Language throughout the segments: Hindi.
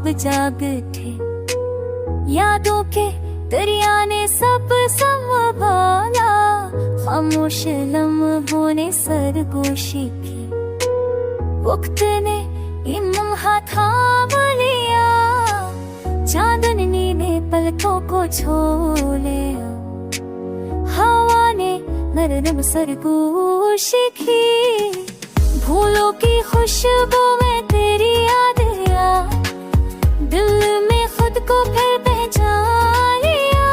ख्वाब जाग थे, यादों के दरिया ने सब संभाला, खामोश लम्हों ने सरगोशी की, वक्त ने लम्हा थाम लिया, चांदनी ने पलकों को छू लिया, हवा ने नरम सरगोशी की, फूलों की खुशबू में तेरी याद आ, दिल में खुद को फिर पहचान लिया,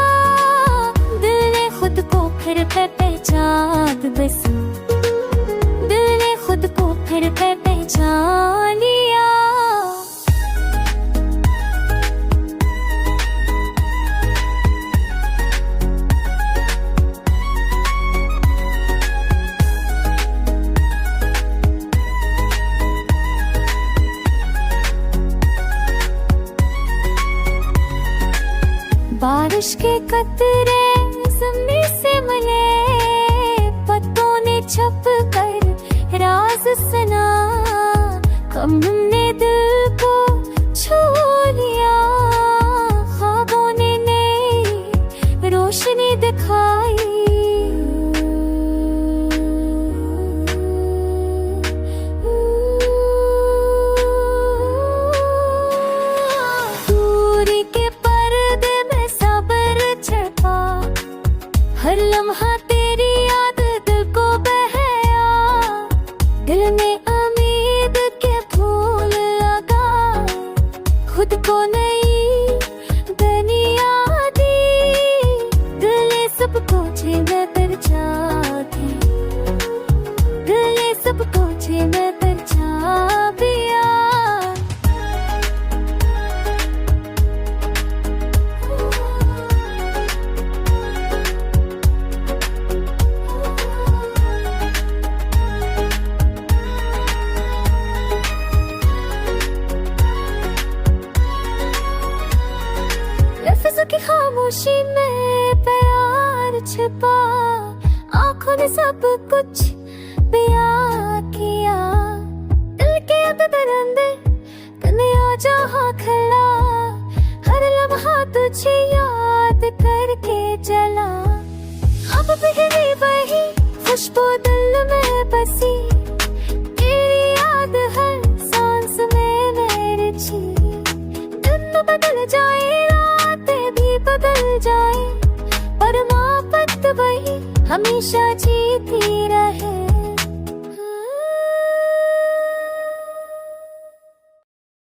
दिल ने खुद को फिर पहचान, बस दिल ने खुद को फिर पहचान लिया। बारिश के कतरे ज़मीं से मिले, पत्तों ने छप कर राज सुना, कम ने दिल को छू लिया, ख्वाबों ने नई रोशनी दिखाई, दूरी के पर्दे में सब्र छुपा, हर लम्हा तेरी याद दिल को बहया, दिल ने उम्मीद के फूल लगा, खुद को नई दुनिया दी, दिल ने सबको मैं परछा दी, दिल ने सबको मैं परछा दिया। लफ्ज़ों की खामोशी में प्यार छिपा, आँखों ने सब कुछ बयां किया, दिल के दरिंदे कन्या जहाँ खिला, हर लम्हा तुझे याद करके चला, अब भी वही खुशबू दिल में बसी, तेरी याद हर सांस में मेरे छी, दिन बदल जाए भी बदल जाए, पर मोहब्बत वही हमेशा जीती रहे।